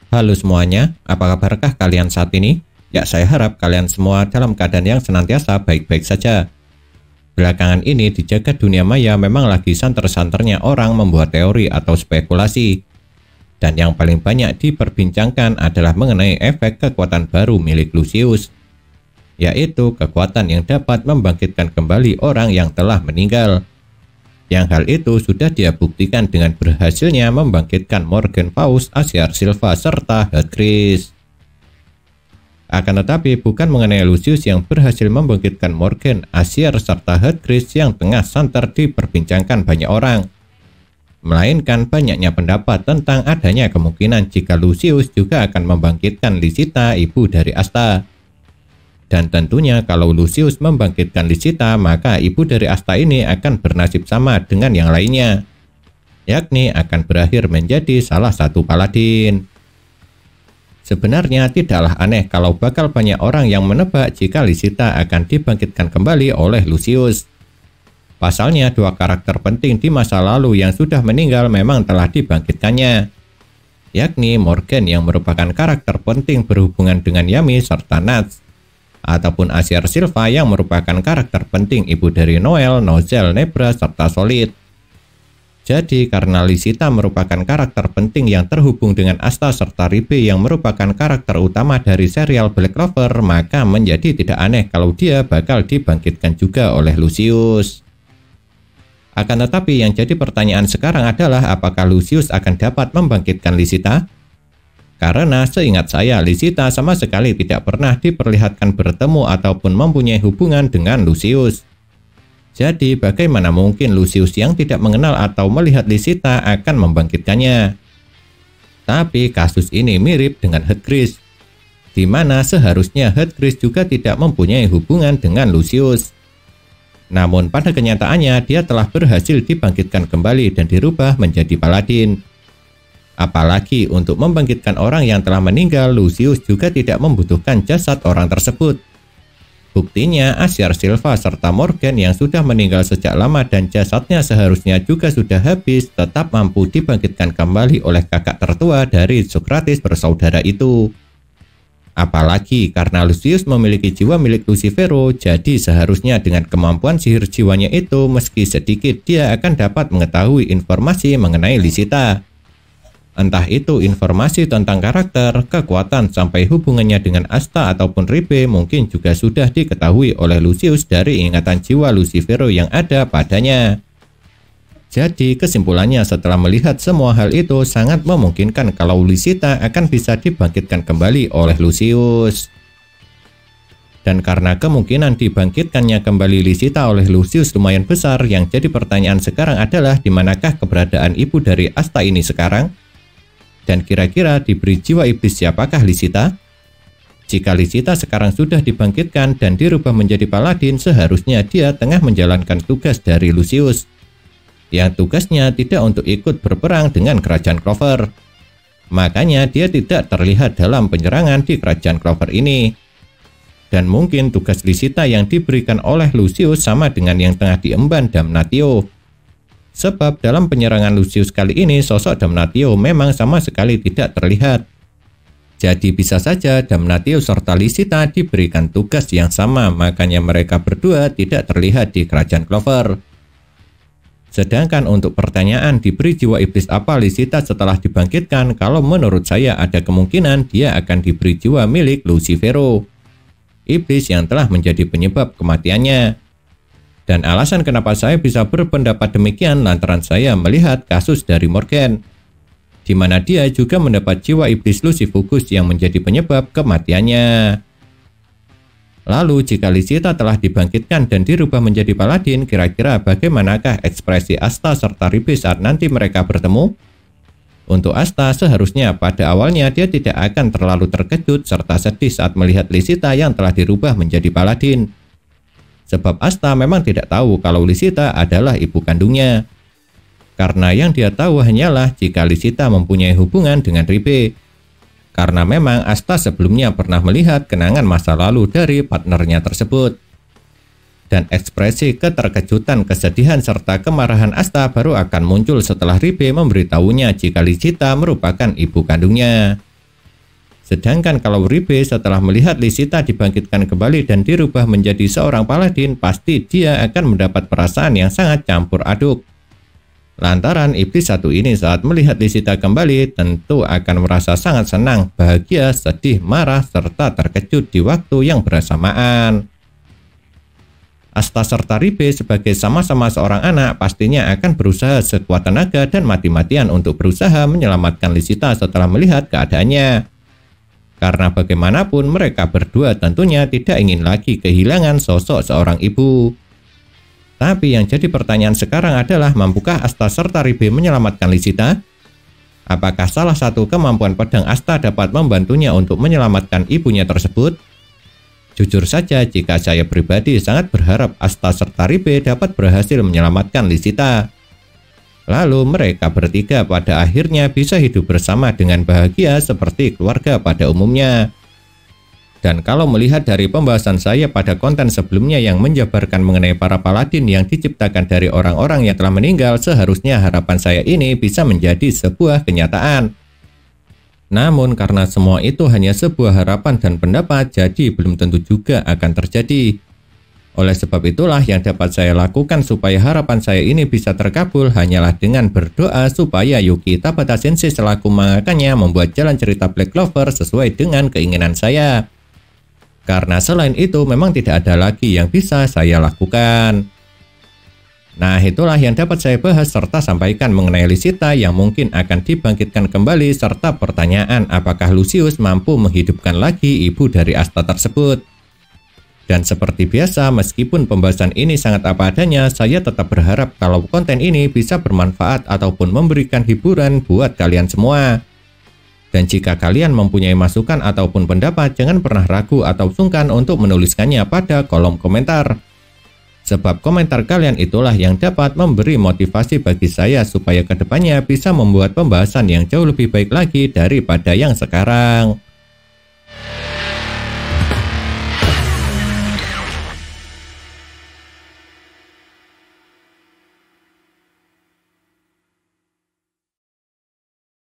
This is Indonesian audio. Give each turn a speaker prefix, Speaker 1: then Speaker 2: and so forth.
Speaker 1: Halo semuanya, apa kabarkah kalian saat ini? Ya, saya harap kalian semua dalam keadaan yang senantiasa baik-baik saja. Belakangan ini di jagat dunia maya memang lagi santer-santernya orang membuat teori atau spekulasi. Dan yang paling banyak diperbincangkan adalah mengenai efek kekuatan baru milik Lucius, yaitu kekuatan yang dapat membangkitkan kembali orang yang telah meninggal. Yang hal itu sudah dia buktikan dengan berhasilnya membangkitkan Morgan Faust, Aziar Silva, serta Herdkris. Akan tetapi bukan mengenai Lucius yang berhasil membangkitkan Morgan, Aziar, serta Herdkris yang tengah santer diperbincangkan banyak orang, melainkan banyaknya pendapat tentang adanya kemungkinan jika Lucius juga akan membangkitkan Lysita, ibu dari Asta. Dan tentunya kalau Lucius membangkitkan Lysita, maka ibu dari Asta ini akan bernasib sama dengan yang lainnya, yakni akan berakhir menjadi salah satu paladin. Sebenarnya tidaklah aneh kalau bakal banyak orang yang menebak jika Lysita akan dibangkitkan kembali oleh Lucius. Pasalnya dua karakter penting di masa lalu yang sudah meninggal memang telah dibangkitkannya, yakni Morgan yang merupakan karakter penting berhubungan dengan Yami serta Nats, ataupun Aziar Silva yang merupakan karakter penting ibu dari Noel, Nozel, Nebra, serta Solid. Jadi karena Lysita merupakan karakter penting yang terhubung dengan Asta serta Ribe yang merupakan karakter utama dari serial Black Clover, maka menjadi tidak aneh kalau dia bakal dibangkitkan juga oleh Lucius. Akan tetapi yang jadi pertanyaan sekarang adalah apakah Lucius akan dapat membangkitkan Lysita? Karena seingat saya, Lysita sama sekali tidak pernah diperlihatkan bertemu ataupun mempunyai hubungan dengan Lucius. Jadi bagaimana mungkin Lucius yang tidak mengenal atau melihat Lysita akan membangkitkannya? Tapi kasus ini mirip dengan Herdkris, di mana seharusnya Herdkris juga tidak mempunyai hubungan dengan Lucius. Namun pada kenyataannya dia telah berhasil dibangkitkan kembali dan dirubah menjadi paladin. Apalagi untuk membangkitkan orang yang telah meninggal, Lucius juga tidak membutuhkan jasad orang tersebut. Buktinya Aziar Silva serta Morgan yang sudah meninggal sejak lama dan jasadnya seharusnya juga sudah habis tetap mampu dibangkitkan kembali oleh kakak tertua dari Socrates bersaudara itu. Apalagi karena Lucius memiliki jiwa milik Lucifero, jadi seharusnya dengan kemampuan sihir jiwanya itu meski sedikit dia akan dapat mengetahui informasi mengenai Lysita. Entah itu informasi tentang karakter, kekuatan, sampai hubungannya dengan Asta ataupun Ribe mungkin juga sudah diketahui oleh Lucius dari ingatan jiwa Lucifero yang ada padanya. Jadi kesimpulannya setelah melihat semua hal itu sangat memungkinkan kalau Lysita akan bisa dibangkitkan kembali oleh Lucius. Dan karena kemungkinan dibangkitkannya kembali Lysita oleh Lucius lumayan besar, yang jadi pertanyaan sekarang adalah di manakah keberadaan ibu dari Asta ini sekarang? Dan kira-kira diberi jiwa iblis siapakah Lysita? Jika Lysita sekarang sudah dibangkitkan dan dirubah menjadi paladin, seharusnya dia tengah menjalankan tugas dari Lucius, yang tugasnya tidak untuk ikut berperang dengan kerajaan Clover. Makanya dia tidak terlihat dalam penyerangan di kerajaan Clover ini. Dan mungkin tugas Lysita yang diberikan oleh Lucius sama dengan yang tengah diemban Damnatio. Sebab dalam penyerangan Lucius kali ini sosok Damnatio memang sama sekali tidak terlihat. Jadi bisa saja Damnatio serta Lysita diberikan tugas yang sama, makanya mereka berdua tidak terlihat di kerajaan Clover. Sedangkan untuk pertanyaan diberi jiwa iblis apa Lysita setelah dibangkitkan, kalau menurut saya ada kemungkinan dia akan diberi jiwa milik Lucifero, iblis yang telah menjadi penyebab kematiannya. Dan alasan kenapa saya bisa berpendapat demikian lantaran saya melihat kasus dari Morgan, di mana dia juga mendapat jiwa iblis Lucifugus yang menjadi penyebab kematiannya. Lalu jika Lysita telah dibangkitkan dan dirubah menjadi paladin, kira-kira bagaimanakah ekspresi Asta serta Ribe saat nanti mereka bertemu? Untuk Asta seharusnya pada awalnya dia tidak akan terlalu terkejut serta sedih saat melihat Lysita yang telah dirubah menjadi paladin. Sebab Asta memang tidak tahu kalau Lysita adalah ibu kandungnya. Karena yang dia tahu hanyalah jika Lysita mempunyai hubungan dengan Ribe. Karena memang Asta sebelumnya pernah melihat kenangan masa lalu dari partnernya tersebut. Dan ekspresi keterkejutan, kesedihan, serta kemarahan Asta baru akan muncul setelah Ribe memberitahunya jika Lysita merupakan ibu kandungnya. Sedangkan kalau Ribe setelah melihat Lysita dibangkitkan kembali dan dirubah menjadi seorang paladin, pasti dia akan mendapat perasaan yang sangat campur aduk. Lantaran iblis satu ini saat melihat Lysita kembali tentu akan merasa sangat senang, bahagia, sedih, marah, serta terkejut di waktu yang bersamaan. Asta serta Ribe sebagai sama-sama seorang anak pastinya akan berusaha sekuat tenaga dan mati-matian untuk berusaha menyelamatkan Lysita setelah melihat keadaannya. Karena bagaimanapun mereka berdua tentunya tidak ingin lagi kehilangan sosok seorang ibu. Tapi yang jadi pertanyaan sekarang adalah, mampukah Asta serta Ribe menyelamatkan Lysita? Apakah salah satu kemampuan pedang Asta dapat membantunya untuk menyelamatkan ibunya tersebut? Jujur saja, jika saya pribadi sangat berharap Asta serta Ribe dapat berhasil menyelamatkan Lysita. Lalu mereka bertiga pada akhirnya bisa hidup bersama dengan bahagia seperti keluarga pada umumnya. Dan kalau melihat dari pembahasan saya pada konten sebelumnya yang menjabarkan mengenai para paladin yang diciptakan dari orang-orang yang telah meninggal, seharusnya harapan saya ini bisa menjadi sebuah kenyataan. Namun karena semua itu hanya sebuah harapan dan pendapat, jadi belum tentu juga akan terjadi. Oleh sebab itulah yang dapat saya lakukan supaya harapan saya ini bisa terkabul hanyalah dengan berdoa supaya Yuki Tabata Sensei selaku mangakannya membuat jalan cerita Black Clover sesuai dengan keinginan saya. Karena selain itu memang tidak ada lagi yang bisa saya lakukan. Nah, itulah yang dapat saya bahas serta sampaikan mengenai Lysita yang mungkin akan dibangkitkan kembali serta pertanyaan apakah Lucius mampu menghidupkan lagi ibu dari Asta tersebut. Dan seperti biasa, meskipun pembahasan ini sangat apa adanya, saya tetap berharap kalau konten ini bisa bermanfaat ataupun memberikan hiburan buat kalian semua. Dan jika kalian mempunyai masukan ataupun pendapat, jangan pernah ragu atau sungkan untuk menuliskannya pada kolom komentar. Sebab komentar kalian itulah yang dapat memberi motivasi bagi saya supaya kedepannya bisa membuat pembahasan yang jauh lebih baik lagi daripada yang sekarang.